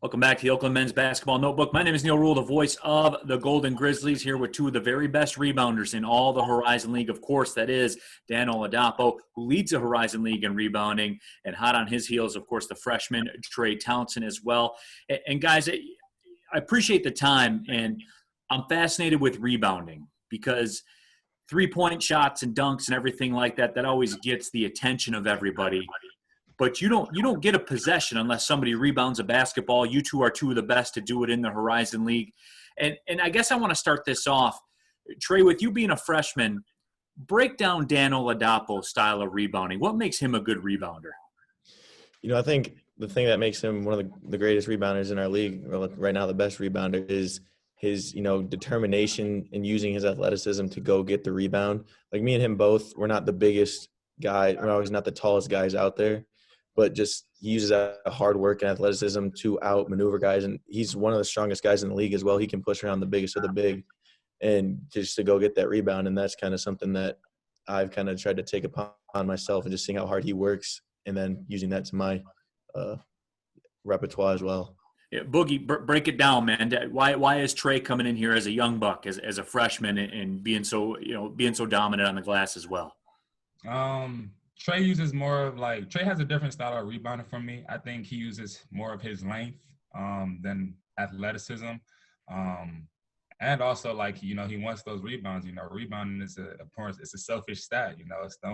Welcome back to the Oakland Men's Basketball Notebook. My name is Neal Ruhl, the voice of the Golden Grizzlies, here with two of the very best rebounders in all the Horizon League. Of course, that is Dan Oladapo, who leads the Horizon League in rebounding, and hot on his heels, of course, the freshman Trey Townsend as well. And guys, I appreciate the time, and I'm fascinated with rebounding because three-point shots and dunks and everything like that, that always gets the attention of everybody. But you don't get a possession unless somebody rebounds a basketball. You two are two of the best to do it in the Horizon League. And I guess I want to start this off. Trey, with you being a freshman, break down Dan Oladapo's style of rebounding. What makes him a good rebounder? I think the thing that makes him one of the greatest rebounders in our league, right now the best rebounder, is his, determination in using his athleticism to go get the rebound. Like me and him both, we're not the biggest guy. We're always not the tallest guys out there. But just he uses that hard work and athleticism to outmaneuver guys. And he's one of the strongest guys in the league as well. He can push around the biggest of the big and just to go get that rebound. And that's kind of something that I've kind of tried to take upon myself and just seeing how hard he works and then using that to my repertoire as well. Yeah, Boogie, break it down, man. Why is Trey coming in here as a young buck, as a freshman, and being so dominant on the glass as well? Trey uses more of Trey has a different style of rebounding from me. I think he uses more of his length than athleticism. And also he wants those rebounds. Rebounding is it's a selfish stat. It's the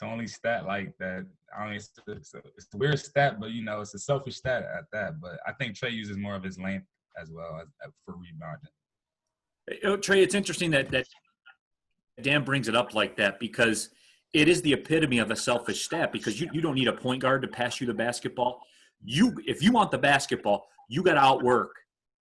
only stat like that. I mean, it's a weird stat, but it's a selfish stat at that. But I think Trey uses more of his length as well for rebounding. Trey, it's interesting that Dan brings it up like that because it is the epitome of a selfish stat because you don't need a point guard to pass you the basketball. If you want the basketball, you got to outwork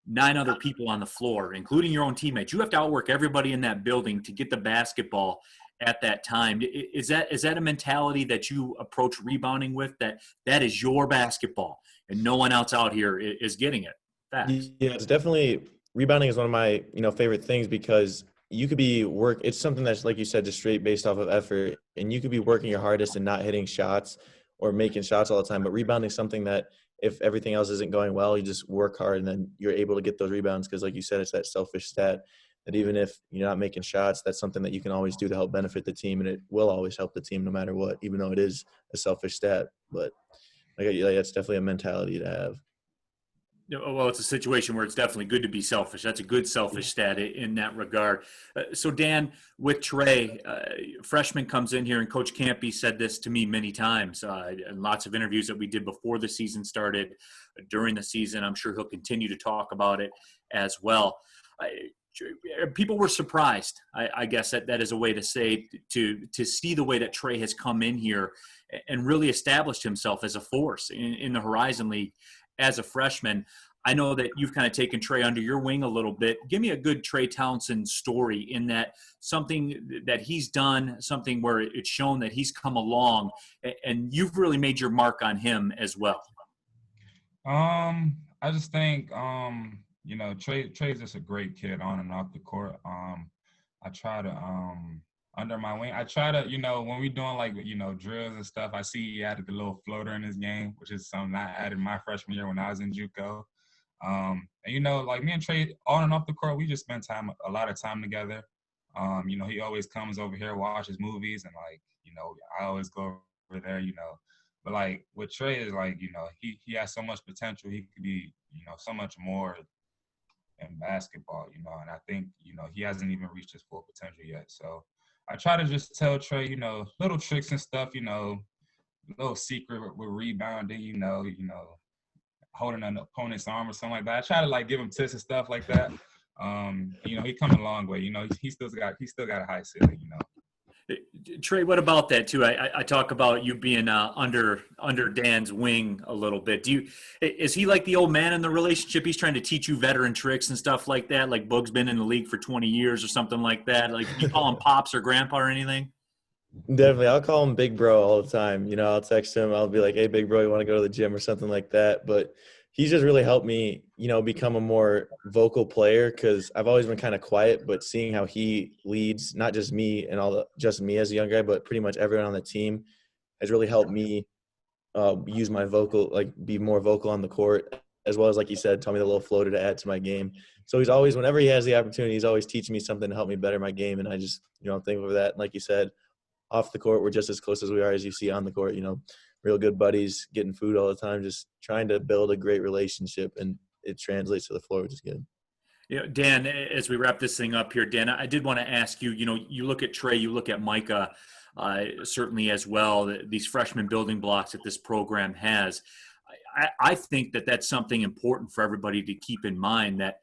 9 other people on the floor, including your own teammates. You have to outwork everybody in that building to get the basketball at that time. Is that a mentality that you approach rebounding with, that is your basketball and no one else out here is getting it? Facts. Yeah, it's definitely – rebounding is one of my, favorite things because – you could be it's something that's, like you said, just straight based off of effort, and you could be working your hardest and not hitting shots or making shots all the time. But rebounding is something that if everything else isn't going well, you just work hard and then you're able to get those rebounds because, like you said, it's that selfish stat that even if you're not making shots, that's something that you can always do to help benefit the team, and it will always help the team no matter what, even though it is a selfish stat. But that's definitely a mentality to have. Well, it's a situation where it's definitely good to be selfish. That's a good selfish stat in that regard. So, Dan, with Trey, freshman comes in here, and Coach Campy said this to me many times in lots of interviews that we did before the season started, during the season. I'm sure he'll continue to talk about it as well. People were surprised, I guess that is a way to say, to see the way that Trey has come in here and really established himself as a force in the Horizon League. As a freshman, I know that you've kind of taken Trey under your wing a little bit. Give me a good Trey Townsend story in that something that he's done, something where it's shown that he's come along, and you've really made your mark on him as well. I just think, Trey's just a great kid on and off the court. I try to under my wing. I try to, when we doing drills and stuff, I see he added the little floater in his game, which is something I added my freshman year when I was in JUCO. And me and Trey on and off the court, we just spend a lot of time together. He always comes over here, watches movies, and I always go over there, But with Trey is he has so much potential. He could be, so much more in basketball, and I think, he hasn't even reached his full potential yet. So I try to just tell Trey, little tricks and stuff, little secret with rebounding, holding an opponent's arm or something like that. I try to give him tips and stuff like that. He come a long way. He still got a high ceiling. Trey, what about that too? I talk about you being under Dan's wing a little bit. Is he like the old man in the relationship? He's trying to teach you veteran tricks and stuff like that. Like Boog's been in the league for 20 years or something like that. Like, do you call him pops or grandpa or anything? Definitely, I'll call him Big Bro all the time. I'll text him. I'll be like, "Hey, Big Bro, you want to go to the gym or something like that?" But he's just really helped me, become a more vocal player because I've always been kind of quiet, but seeing how he leads, not just me and just me as a young guy, but pretty much everyone on the team has really helped me use my vocal, be more vocal on the court as well as, like you said, taught me the little floater to add to my game. So he's always, whenever he has the opportunity, he's always teaching me something to help me better my game. And I just, I'm thankful for that. And like you said, off the court, we're just as close as we are as you see on the court, real good buddies, getting food all the time, just trying to build a great relationship, and it translates to the floor, which is good. Dan, as we wrap this thing up here, Dan, I did want to ask you, you look at Trey, you look at Micah, certainly as well, these freshman building blocks that this program has. I think that that's something important for everybody to keep in mind, that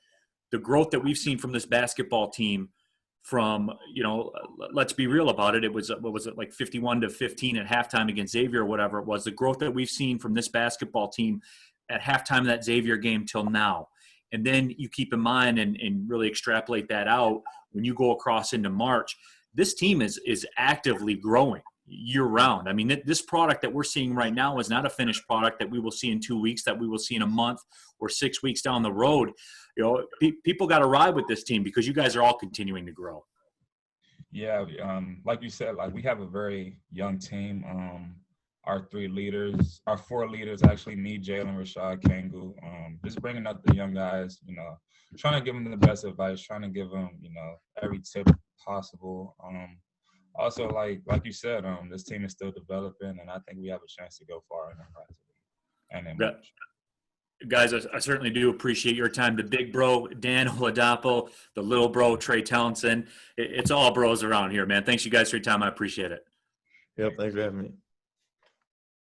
the growth that we've seen from this basketball team from, let's be real about it. It was, what was it, like 51-15 at halftime against Xavier or whatever it was. The growth that we've seen from this basketball team at halftime of that Xavier game till now. And then you keep in mind and really extrapolate that out when you go across into March. This team is actively growing year round. I mean, this product that we're seeing right now is not a finished product that we will see in 2 weeks, that we will see in a month or 6 weeks down the road. People got to ride with this team because you guys are all continuing to grow. Yeah, like you said, like we have a very young team. Our four leaders, actually, me, Jalen, Rashad, Kangu, just bringing up the young guys, trying to give them the best advice, trying to give them, every tip possible. Also, like you said, this team is still developing, and I think we have a chance to go far in the class. And then guys, I certainly do appreciate your time. The big bro, Dan Oladapo, the little bro, Trey Townsend. It's all bros around here, man. Thanks, you guys, for your time. I appreciate it. Yep, thanks for having me.